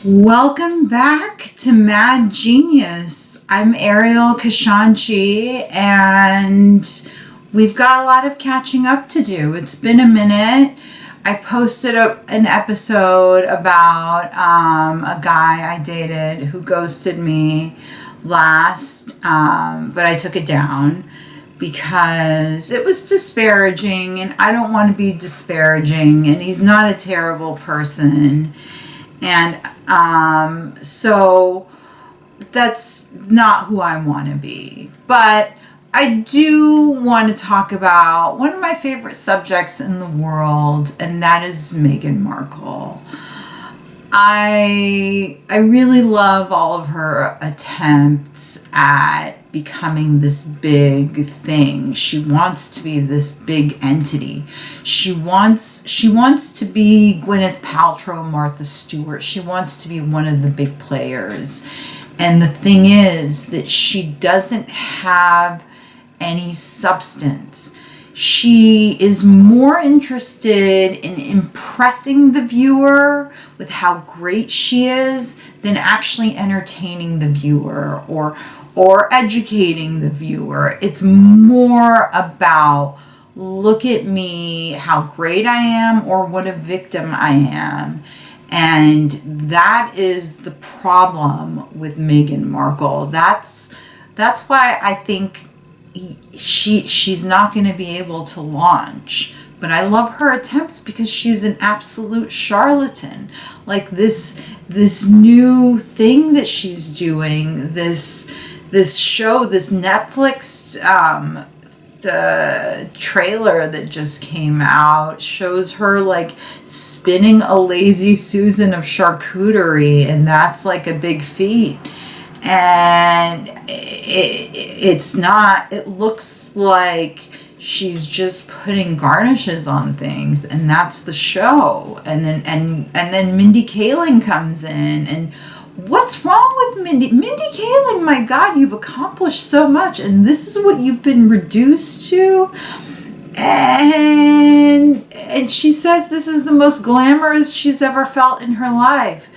Welcome back to Mad Genius. I'm Ariel Kashanchi, and we've got a lot of catching up to do. It's been a minute. I posted an episode about a guy I dated who ghosted me last, but I took it down because it was disparaging, and I don't want to be disparaging, and he's not a terrible person. And so that's not who I want to be. But I do want to talk about one of my favorite subjects in the world, and that is Meghan Markle. I really love all of her attempts at becoming this big thing. She wants to be this big entity. She wants to be Gwyneth Paltrow, Martha Stewart. She wants to be one of the big players. And the thing is that she doesn't have any substance. She is more interested in impressing the viewer with how great she is than actually entertaining the viewer or educating the viewer. It's more about, look at me, how great I am, or what a victim I am. And that is the problem with Meghan Markle. That's why I think she's not going to be able to launch. But I love her attempts because she's an absolute charlatan. Like this new thing that she's doing, this show, this Netflix, the trailer that just came out shows her like spinning a lazy Susan of charcuterie, and that's like a big feat. And it looks like she's just putting garnishes on things, and that's the show. And then Mindy Kaling comes in, and what's wrong with Mindy Kaling? My God, you've accomplished so much, and this is what you've been reduced to. And she says this is the most glamorous she's ever felt in her life.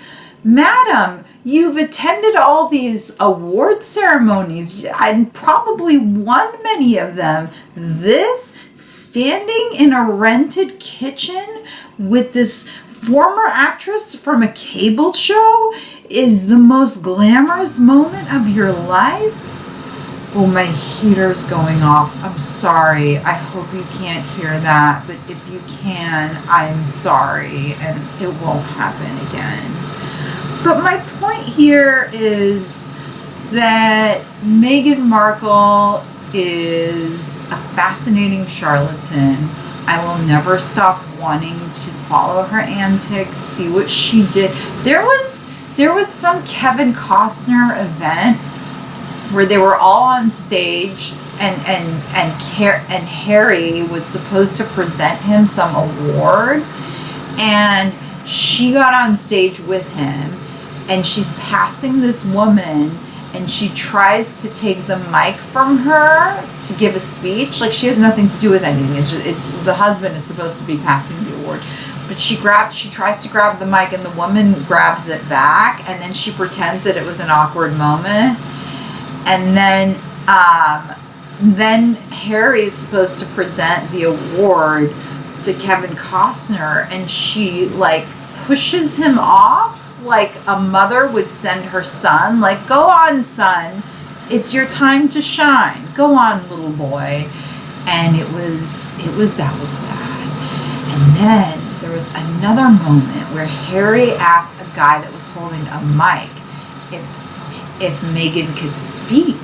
Madam, you've attended all these award ceremonies and probably won many of them. This, standing in a rented kitchen with this former actress from a cable show, is the most glamorous moment of your life? Oh, my heater's going off. I'm sorry. I hope you can't hear that. But if you can, I'm sorry. And it won't happen again. But my point here is that Meghan Markle is a fascinating charlatan. I will never stop wanting to follow her antics, see what she did. There was some Kevin Costner event where they were all on stage, and Harry was supposed to present him some award, and she got on stage with him, and she's passing this woman, and she tries to take the mic from her to give a speech. Like, she has nothing to do with anything. It's the husband is supposed to be passing the award. But she tries to grab the mic, and the woman grabs it back, and then she pretends that it was an awkward moment. And then Harry's supposed to present the award to Kevin Costner, and she like pushes him off like a mother would send her son, like, go on, son, it's your time to shine, go on, little boy. And that was bad. And then there was another moment where Harry asked a guy that was holding a mic if Meghan could speak,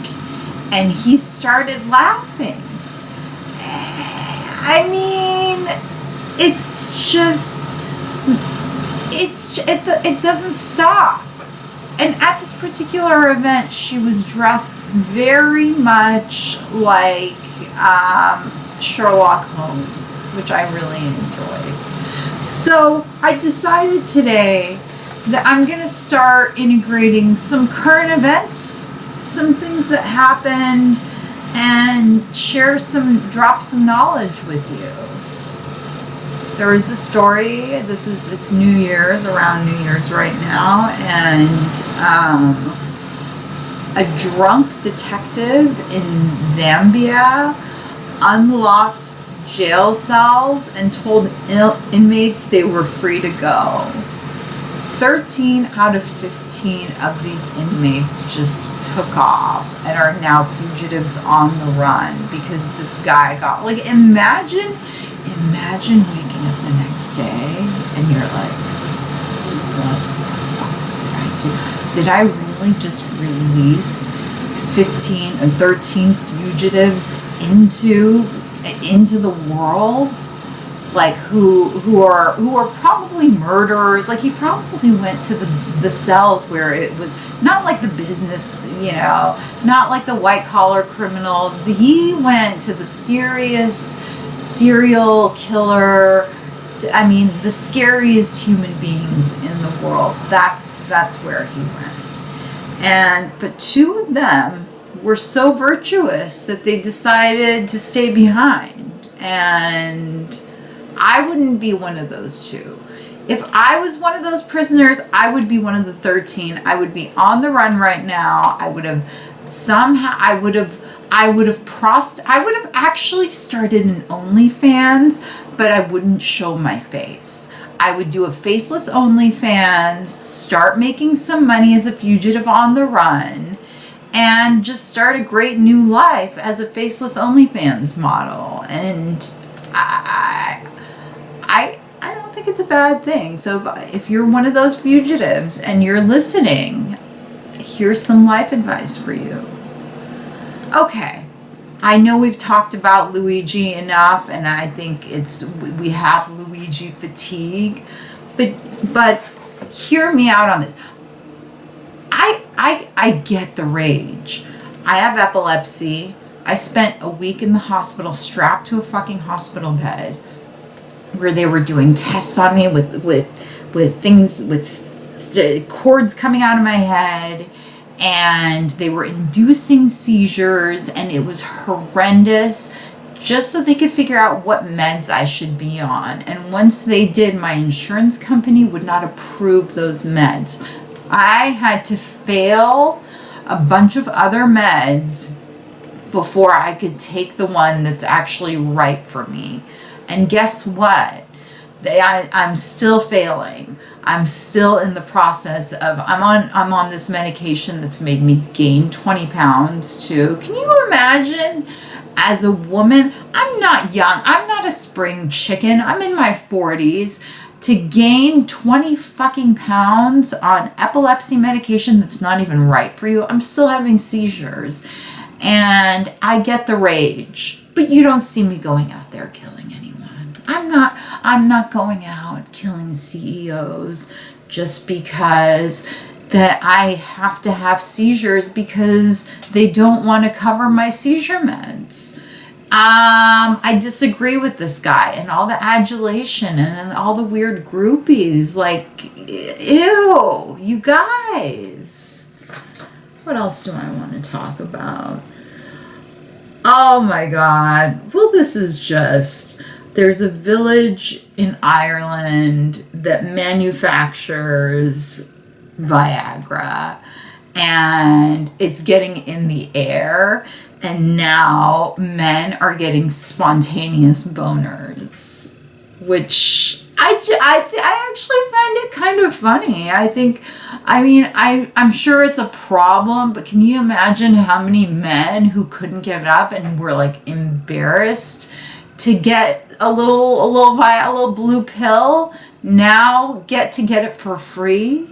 and he started laughing. I mean, it doesn't stop. And at this particular event, she was dressed very much like Sherlock Holmes, which I really enjoyed. So I decided today that I'm going to start integrating some current events, some things that happened, and drop some knowledge with you. There was a story, it's New Year's, around New Year's right now, and a drunk detective in Zambia unlocked jail cells and told inmates they were free to go. 13 out of 15 of these inmates just took off and are now fugitives on the run because this guy got, like, imagine waking up the next day and you're like, what the fuck did I do? Did I really just release 15 or 13 fugitives into the world? Like who are probably murderers. Like, he probably went to the cells where it was not like the business, not like the white collar criminals. He went to the serious serial killer. I mean, the scariest human beings in the world. That's where he went. But two of them were so virtuous that they decided to stay behind. And I wouldn't be one of those two. If I was one of those prisoners, I would be one of the 13. I would be on the run right now. I would have actually started an OnlyFans, but I wouldn't show my face. I would do a faceless OnlyFans, start making some money as a fugitive on the run, and just start a great new life as a faceless OnlyFans model. And I don't think it's a bad thing. So if you're one of those fugitives and you're listening, here's some life advice for you. Okay, I know we've talked about Luigi enough, and I think we have Luigi fatigue, but hear me out on this. I get the rage. I have epilepsy. I spent a week in the hospital strapped to a fucking hospital bed where they were doing tests on me with things, with cords coming out of my head, and they were inducing seizures, and it was horrendous, just so they could figure out what meds I should be on. And once they did, my insurance company would not approve those meds. I had to fail a bunch of other meds before I could take the one that's actually right for me. And guess what? I'm still failing. I'm still in the process of, I'm on this medication that's made me gain 20 pounds too. Can you imagine, as a woman, I'm not young, I'm not a spring chicken, I'm in my 40s, to gain 20 fucking pounds on epilepsy medication that's not even right for you. I'm still having seizures, and I get the rage, but you don't see me going out there killing anyone. I'm not going out killing CEOs just because that I have to have seizures because they don't want to cover my seizure meds. I disagree with this guy and all the adulation and all the weird groupies. Like, ew, you guys. What else do I want to talk about? Oh my God. Well, this is just... There's a village in Ireland that manufactures Viagra, and it's getting in the air, and now men are getting spontaneous boners, which I actually find it kind of funny. I'm sure it's a problem, but can you imagine how many men who couldn't get it up and were like embarrassed to get a little blue pill now get it for free?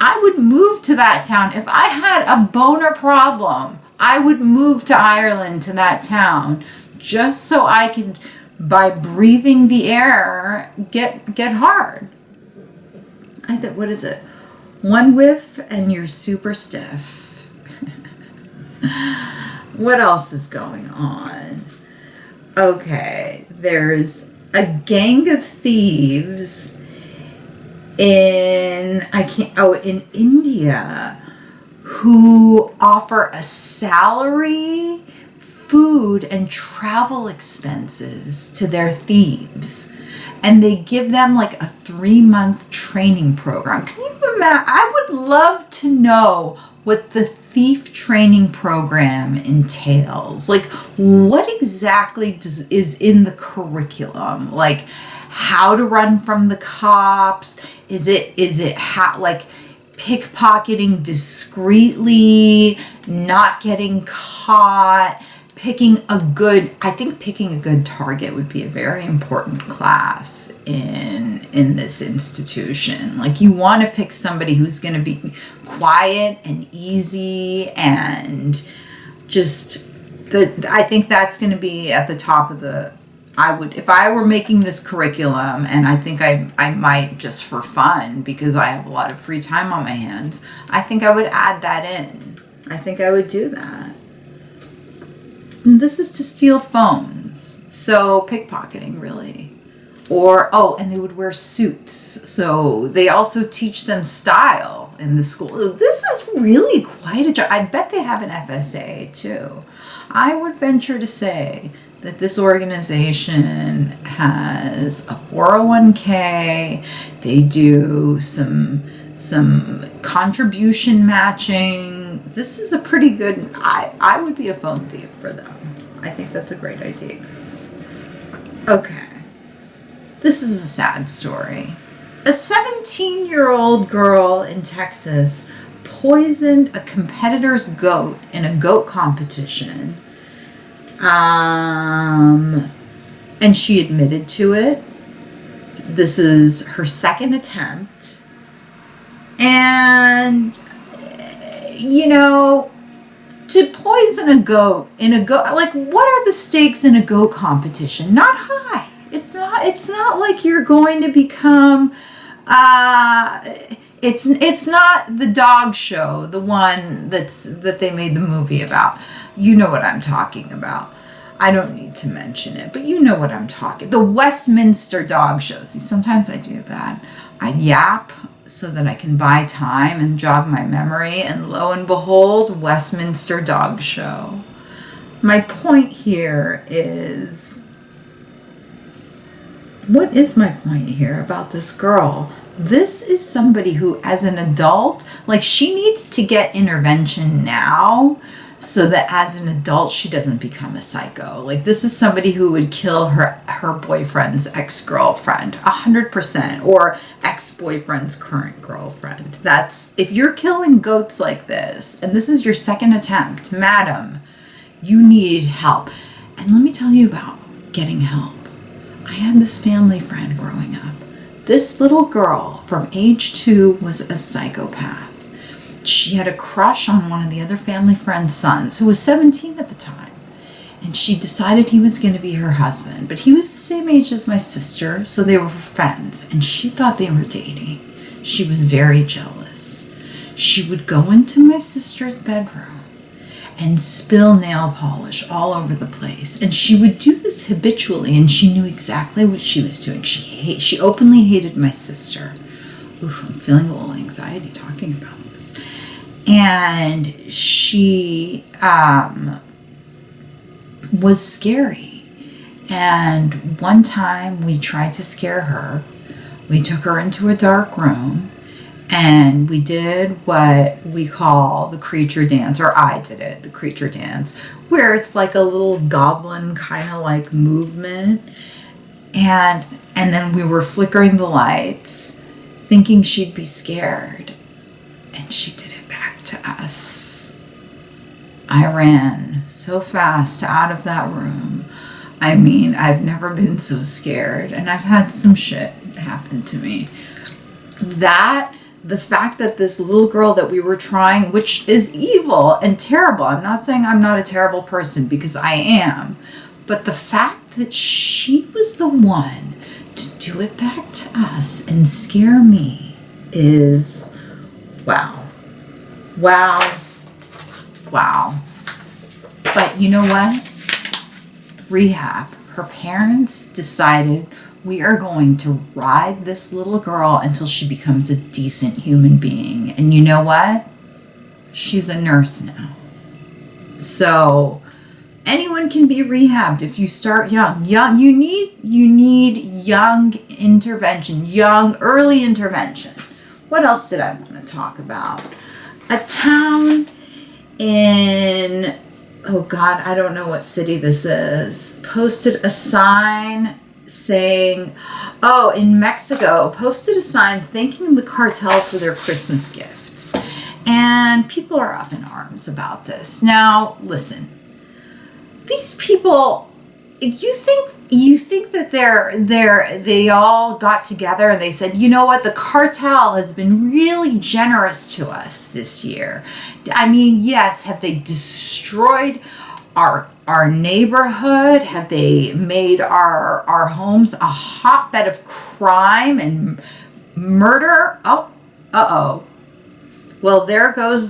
I would move to that town. If I had a boner problem, I would move to Ireland, to that town, just so I could, by breathing the air, get hard. What is it? One whiff and you're super stiff. What else is going on? Okay, there's a gang of thieves in India who offer a salary, food, and travel expenses to their thieves. and they give them like a 3-month training program. Can you imagine? I would love to know what the thief training program entails. Like, what exactly is in the curriculum? Like, how to run from the cops? Is it how, like, pickpocketing discreetly, not getting caught, picking a good target would be a very important class in this institution. Like, you want to pick somebody who's going to be quiet and easy, and just I think that's going to be at the top of if I were making this curriculum, and I think I might, just for fun, because I have a lot of free time on my hands, I think I would add that in. I think I would do that. And this is to steal phones. So pickpocketing, really. And they would wear suits. So they also teach them style in the school. This is really quite a job. I bet they have an FSA too. I would venture to say that this organization has a 401k. They do some contribution matching. This is a pretty good, I would be a phone thief for them. I think that's a great idea. Okay. This is a sad story. A 17-year-old girl in Texas poisoned a competitor's goat in a goat competition. And she admitted to it. This is her second attempt. And, to poison a goat like, what are the stakes in a goat competition? Not high. It's not like you're going to become, it's not the dog show, the one that they made the movie about. You know what I'm talking about. I don't need to mention it, but you know what I'm talking. The Westminster dog show. See, sometimes I do that. I yap so that I can buy time and jog my memory, and lo and behold, Westminster dog show. My point here is, what is my point here about this girl? This is somebody who, as an adult, like, she needs to get intervention now so that as an adult she doesn't become a psycho. Like, this is somebody who would kill her boyfriend's ex-girlfriend 100%, or ex-boyfriend's current girlfriend. That's, if you're killing goats like this, and this is your second attempt, madam, you need help. And let me tell you about getting help. I had this family friend growing up. This little girl from age 2 was a psychopath. She had a crush on one of the other family friend's sons, who was 17 at the time. And she decided he was going to be her husband. But he was the same age as my sister, so they were friends. And she thought they were dating. She was very jealous. She would go into my sister's bedroom and spill nail polish all over the place. And she would do this habitually, and she knew exactly what she was doing. She openly hated my sister. Oof, I'm feeling a little anxiety talking about this. And she was scary. And one time we tried to scare her. We took her into a dark room, and we did what we call the creature dance, or I did it, the creature dance, where it's like a little goblin kind of like movement. And then we were flickering the lights, thinking she'd be scared. And she did it back to us. I ran so fast out of that room. I mean, I've never been so scared, and I've had some shit happen to me. The fact that this little girl that we were trying, which is evil and terrible, I'm not saying I'm not a terrible person, because I am, but the fact that she was the one to do it back to us and scare me is wow. But you know what? Rehab. Her parents decided, we are going to ride this little girl until she becomes a decent human being. And you know what? She's a nurse now. So Anyone can be rehabbed if you start young. You need young intervention, young early intervention. What else did I want to talk about? A town in, oh God, I don't know what city this is, posted a sign saying, oh, in Mexico, posted a sign thanking the cartel for their Christmas gifts. And people are up in arms about this. Now, listen, these people, you think that they all got together and they said, you know what, the cartel has been really generous to us this year. I mean, yes, have they destroyed our neighborhood? Have they made our homes a hotbed of crime and murder? Oh, uh-oh. Well, there goes